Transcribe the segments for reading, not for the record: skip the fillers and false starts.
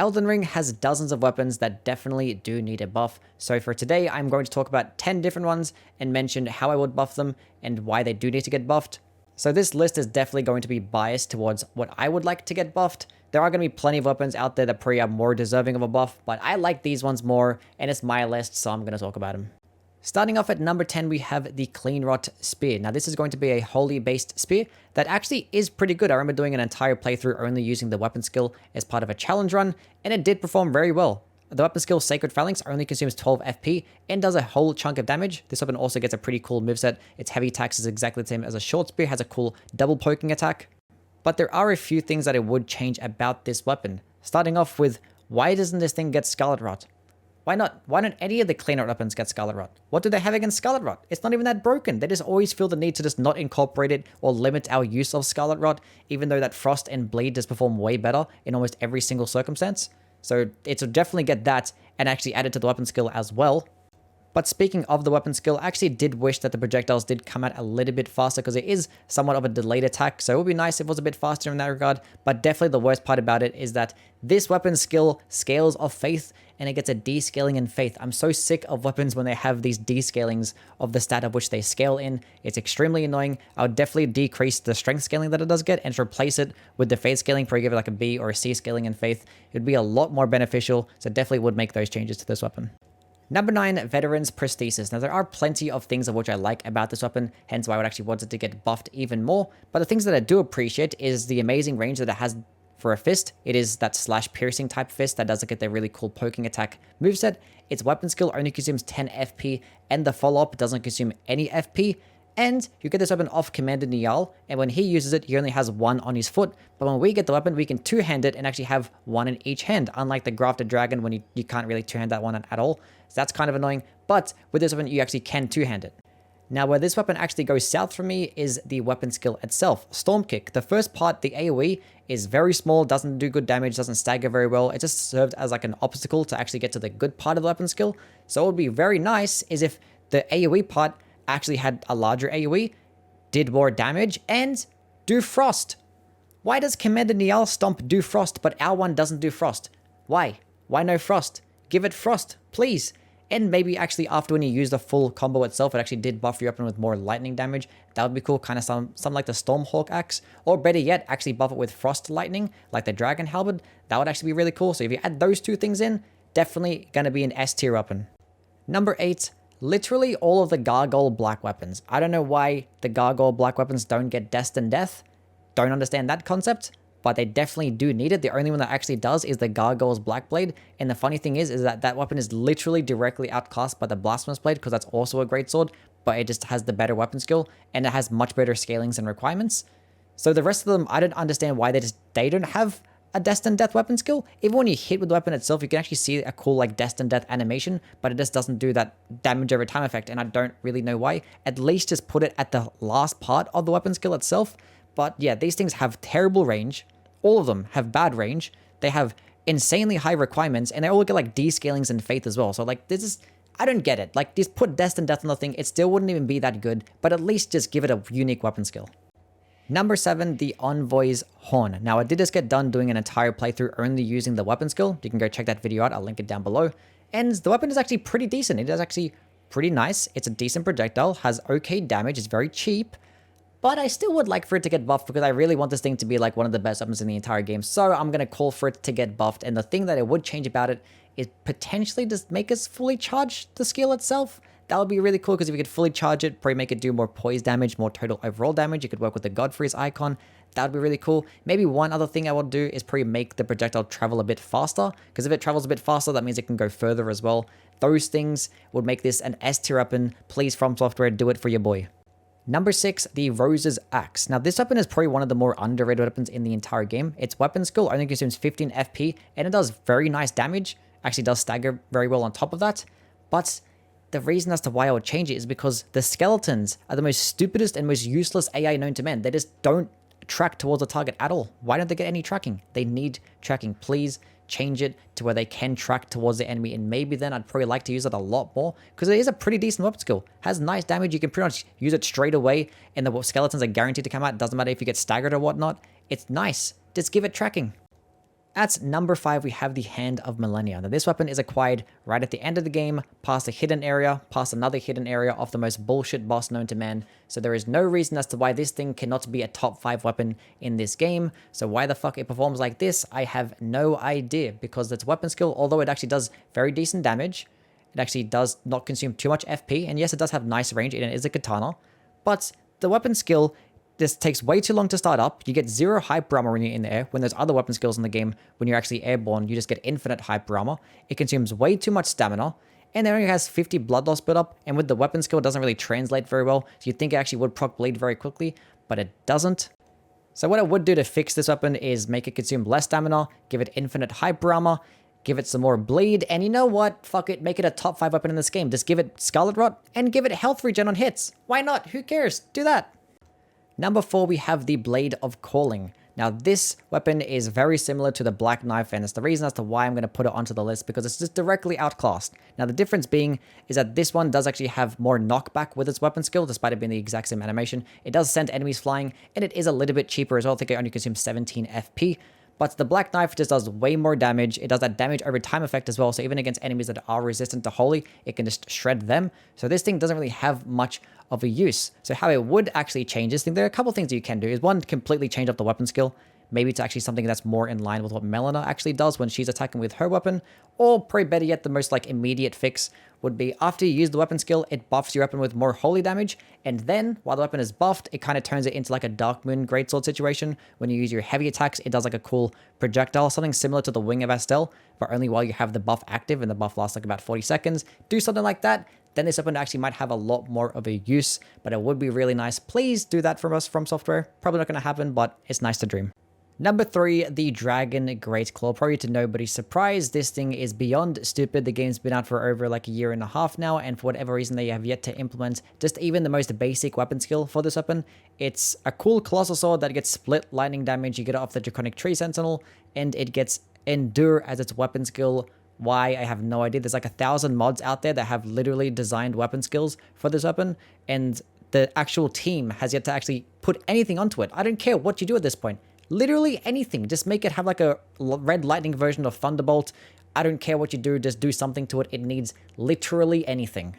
Elden Ring has dozens of weapons that definitely do need a buff, so for today I'm going to talk about 10 different ones and mention how I would buff them and why they do need to get buffed. So this list is definitely going to be biased towards what I would like to get buffed. There are going to be plenty of weapons out there that probably are more deserving of a buff, but I like these ones more, and it's my list, so I'm going to talk about them. Starting off at number 10, we have the CLEANROT spear. Now this is going to be a holy based spear that actually is pretty good. I remember doing an entire playthrough only using the weapon skill as part of a challenge run, and it did perform very well. The weapon skill Sacred Phalanx only consumes 12 FP and does a whole chunk of damage. This weapon also gets a pretty cool moveset. Its heavy attacks is exactly the same as a short spear, has a cool double poking attack. But there are a few things that I would change about this weapon. Starting off with, why doesn't this thing get Scarlet Rot? Why not? Why don't any of the CLEANROT weapons get Scarlet Rot? What do they have against Scarlet Rot? It's not even that broken. They just always feel the need to just not incorporate it or limit our use of Scarlet Rot, even though that Frost and Bleed does perform way better in almost every single circumstance. So it'll definitely get that and actually add it to the weapon skill as well. But speaking of the weapon skill, I actually did wish that the projectiles did come out a little bit faster because it is somewhat of a delayed attack. So it would be nice if it was a bit faster in that regard. But definitely the worst part about it is that this weapon skill scales of faith and it gets a descaling in faith. I'm so sick of weapons when they have these descalings of the stat of which they scale in. It's extremely annoying. I would definitely decrease the strength scaling that it does get and replace it with the faith scaling, probably give it like a B or a C scaling in faith. It would be a lot more beneficial. So definitely would make those changes to this weapon. Number 9, Veteran's Prosthesis. Now, there are plenty of things of which I like about this weapon, hence why I would actually want it to get buffed even more. But the things that I do appreciate is the amazing range that it has for a fist. It is that slash piercing type fist that does get the really cool poking attack moveset. Its weapon skill only consumes 10 FP, and the follow-up doesn't consume any FP. And you get this weapon off Commander Niall, and when he uses it, he only has one on his foot. But when we get the weapon, we can two-hand it and actually have one in each hand, unlike the Grafted Dragon when you can't really two-hand that one at all. So that's kind of annoying, but with this weapon, you actually can two-hand it. Now, where this weapon actually goes south for me is the weapon skill itself, Storm Kick. The first part, the AoE, is very small, doesn't do good damage, doesn't stagger very well. It just served as like an obstacle to actually get to the good part of the weapon skill. So it would be very nice is if the AoE part actually had a larger AoE, did more damage, and do Frost. Why does Commander Niall Stomp do Frost, but our one doesn't do Frost? Why? Why no Frost? Give it Frost, please. And maybe actually after when you use the full combo itself, it actually did buff your weapon with more lightning damage. That would be cool, kind of something like the Stormhawk axe. Or better yet, actually buff it with Frost Lightning, like the Dragon Halberd. That would actually be really cool. So if you add those two things in, definitely going to be an S tier weapon. Number 8, literally all of the Gargoyle black weapons. I don't know why the Gargoyle black weapons don't get Destined Death. Don't understand that concept, but they definitely do need it. The only one that actually does is the Gargoyle's Black Blade. And the funny thing is that that weapon is literally directly outclassed by the Blasphemous Blade because that's also a great sword, but it just has the better weapon skill and it has much better scalings and requirements. So the rest of them, I don't understand why they don't have a Destined Death weapon skill. Even when you hit with the weapon itself, you can actually see a cool like Destined Death animation, but it just doesn't do that damage over time effect, and I don't really know why. At least just put it at the last part of the weapon skill itself. But yeah, these things have terrible range. All of them have bad range. They have insanely high requirements, and they all get like descalings and faith as well. So like this is, I don't get it. Like just put Destined Death on the thing, it still wouldn't even be that good, but at least just give it a unique weapon skill. Number 7, the ENVOY'S Horn. Now, I did just get done doing an entire playthrough only using the weapon skill. You can go check that video out. I'll link it down below. And the weapon is actually pretty decent. It is actually pretty nice. It's a decent projectile, has okay damage, it's very cheap. But I still would like for it to get buffed because I really want this thing to be like one of the best weapons in the entire game. So I'm going to call for it to get buffed. And the thing that I would change about it is potentially just make us fully charge the skill itself. That would be really cool because if you could fully charge it, probably make it do more poise damage, more total overall damage. You could work with the Godfrey's icon. That would be really cool. Maybe one other thing I would do is probably make the projectile travel a bit faster, because if it travels a bit faster, that means it can go further as well. Those things would make this an S tier weapon. Please, From Software, do it for your boy. Number 6, the ROSUS axe. Now, this weapon is probably one of the more underrated weapons in the entire game. Its weapon skill only consumes 15 FP, and it does very nice damage. Actually does stagger very well on top of that. But the reason as to why I would change it is because the skeletons are the most stupidest and most useless AI known to man. They just don't track towards the target at all. Why don't they get any tracking? They need tracking. Please change it to where they can track towards the enemy, and maybe then I'd probably like to use it a lot more because it is a pretty decent weapon skill. Has nice damage. You can pretty much use it straight away, and the skeletons are guaranteed to come out. Doesn't matter if you get staggered or whatnot. It's nice. Just give it tracking. At number 5, we have the Hand of Malenia. Now, this weapon is acquired right at the end of the game, past a hidden area, past another hidden area of the most bullshit boss known to man. So there is no reason as to why this thing cannot be a top 5 weapon in this game. So why the fuck it performs like this, I have no idea, because its weapon skill, although it actually does very decent damage, it actually does not consume too much FP, and yes, it does have nice range, and it is a katana, but the weapon skill, this takes way too long to start up. You get 0 hyper armor when you're in the air. When there's other weapon skills in the game, when you're actually airborne, you just get infinite hyper armor. It consumes way too much stamina, and it only has 50 blood loss build up, and with the weapon skill, it doesn't really translate very well. So you'd think it actually would proc bleed very quickly, but it doesn't. So what I would do to fix this weapon is make it consume less stamina, give it infinite hyper armor, give it some more bleed, and you know what? Fuck it, make it a top 5 weapon in this game. Just give it Scarlet Rot, and give it health regen on hits. Why not? Who cares? Do that. Number 4, we have the Blade of Calling. Now, this weapon is very similar to the Black Knife, and it's the reason as to why I'm going to put it onto the list, because it's just directly outclassed. Now, the difference being is that this one does actually have more knockback with its weapon skill, despite it being the exact same animation. It does send enemies flying, and it is a little bit cheaper as well. I think it only consumes 17 FP. But the Black Knife just does way more damage. It does that damage over time effect as well. So even against enemies that are resistant to Holy, it can just shred them. So this thing doesn't really have much of a use. So how it would actually change this thing, there are a couple things that you can do. Is one, completely change up the weapon skill. Maybe to actually something that's more in line with what Melina actually does when she's attacking with her weapon. Or probably better yet, the most like immediate fix would be after you use the weapon skill, it buffs your weapon with more holy damage. And then while the weapon is buffed, it kind of turns it into like a Dark Moon Greatsword situation. When you use your heavy attacks, it does like a cool projectile, something similar to the Wing of Estelle, but only while you have the buff active, and the buff lasts like about 40 seconds. Do something like that. Then this weapon actually might have a lot more of a use, but it would be really nice. Please do that from us, From Software. Probably not going to happen, but it's nice to dream. Number 3, the Dragon GREATCLAW. Probably to nobody's surprise, this thing is beyond stupid. The game's been out for over like a year and a half now, and for whatever reason they have yet to implement just even the most basic weapon skill for this weapon. It's a cool colossal sword that gets split lightning damage. You get it off the Draconic Tree Sentinel, and it gets Endure as its weapon skill. Why, I have no idea. There's like 1,000 mods out there that have literally designed weapon skills for this weapon, and the actual team has yet to actually put anything onto it. I don't care what you do at this point. Literally anything. Just make it have like a red lightning version of Thunderbolt. I don't care what you do. Just do something to it. It needs literally anything.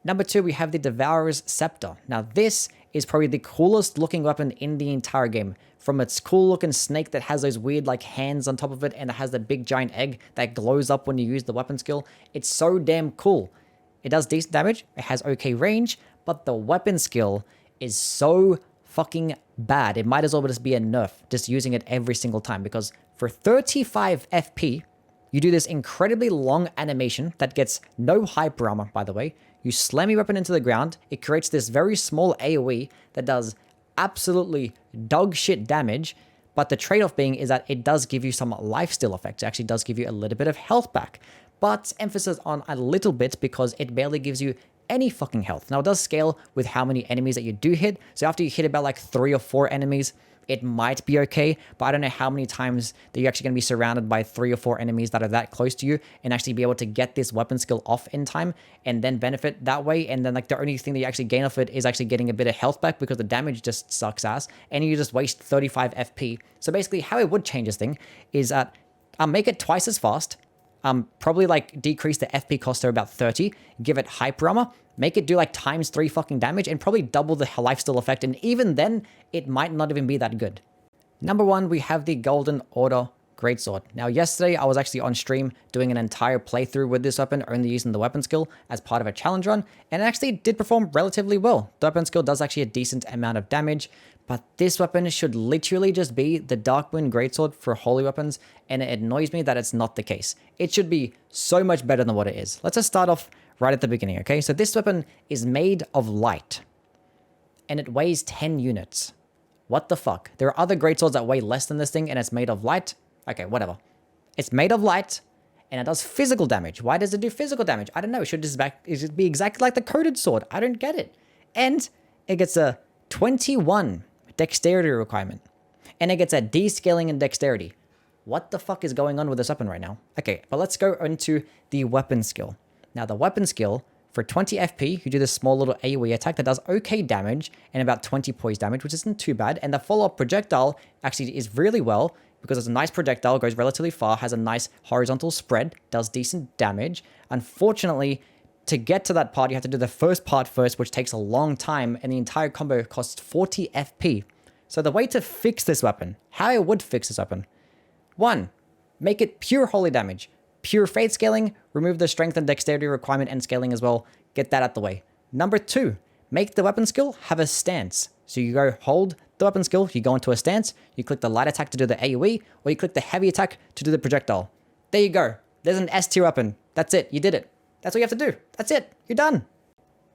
Number 2, we have the Devourer's Scepter. Now, this is probably the coolest looking weapon in the entire game. From its cool looking snake that has those weird like hands on top of it, and it has the big giant egg that glows up when you use the weapon skill. It's so damn cool. It does decent damage. It has okay range, but the weapon skill is so fucking bad. It might as well just be a nerf, just using it every single time, because for 35 FP, you do this incredibly long animation that gets no hyper armor, by the way. You slam your weapon into the ground. It creates this very small AoE that does absolutely dog shit damage, but the trade-off being is that it does give you some lifesteal effects. It actually does give you a little bit of health back, but emphasis on a little bit, because it barely gives you any fucking health. Now, it does scale with how many enemies that you do hit. So after you hit about like 3 or 4 enemies, it might be okay, but I don't know how many times that you're actually going to be surrounded by 3 or 4 enemies that are that close to you and actually be able to get this weapon skill off in time and then benefit that way. And then like the only thing that you actually gain off it is actually getting a bit of health back, because the damage just sucks ass and you just waste 35 FP. So basically how it would change this thing is that make it twice as fast. Probably like decrease the FP cost to about 30, give it hyper armor, make it do like ×3 fucking damage, and probably double the lifesteal effect, and even then, it might not even be that good. Number 1, we have the Golden Order Greatsword. Now, yesterday, I was actually on stream doing an entire playthrough with this weapon, only using the weapon skill as part of a challenge run, and it actually did perform relatively well. The weapon skill does actually a decent amount of damage, but this weapon should literally just be the Dark Moon Greatsword for holy weapons, and it annoys me that it's not the case. It should be so much better than what it is. Let's just start off right at the beginning, okay? So this weapon is made of light, and it weighs 10 units. What the fuck? There are other greatswords that weigh less than this thing, and it's made of light. Okay, whatever. It's made of light, and it does physical damage. Why does it do physical damage? I don't know. It should be exactly like the Coded Sword. I don't get it. And it gets a 21 dexterity requirement, and it gets a descaling in dexterity. What the fuck is going on with this weapon right now? Okay, but let's go into the weapon skill. Now, the weapon skill, for 20 FP, you do this small little AoE attack that does okay damage and about 20 poise damage, which isn't too bad. And the follow-up projectile actually is really well. because it's a nice projectile, goes relatively far, has a nice horizontal spread, does decent damage. Unfortunately, to get to that part, you have to do the first part first, which takes a long time, and the entire combo costs 40 FP. So the way to fix this weapon, how I would fix this weapon: 1. Make it pure holy damage. Pure faith scaling, remove the strength and dexterity requirement and scaling as well. Get that out the way. Number 2, make the weapon skill have a stance. So you go hold the weapon skill, you go into a stance, you click the light attack to do the AoE, or you click the heavy attack to do the projectile. There you go. There's an S tier weapon. That's it. You did it. That's what you have to do. That's it. You're done.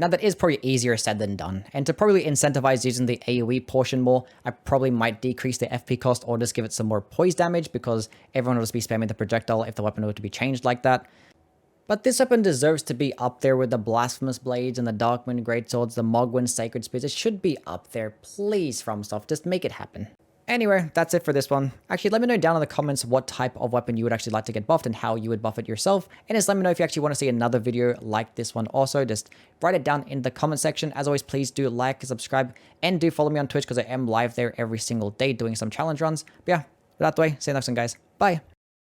Now that is probably easier said than done, and to probably incentivize using the AoE portion more, I probably might decrease the FP cost or just give it some more poise damage, because everyone will just be spamming the projectile if the weapon were to be changed like that. But this weapon deserves to be up there with the Blasphemous Blades and the Darkwind Greatswords, the Mogwyn Sacred Spears. It should be up there. Please, FromSoft, just make it happen. Anyway, that's it for this one. Actually, let me know down in the comments what type of weapon you would actually like to get buffed and how you would buff it yourself. And just let me know if you actually want to see another video like this one also. Just write it down in the comment section. As always, please do like, subscribe, and do follow me on Twitch, because I am live there every single day doing some challenge runs. But yeah, with that the way, see you next one, guys. Bye.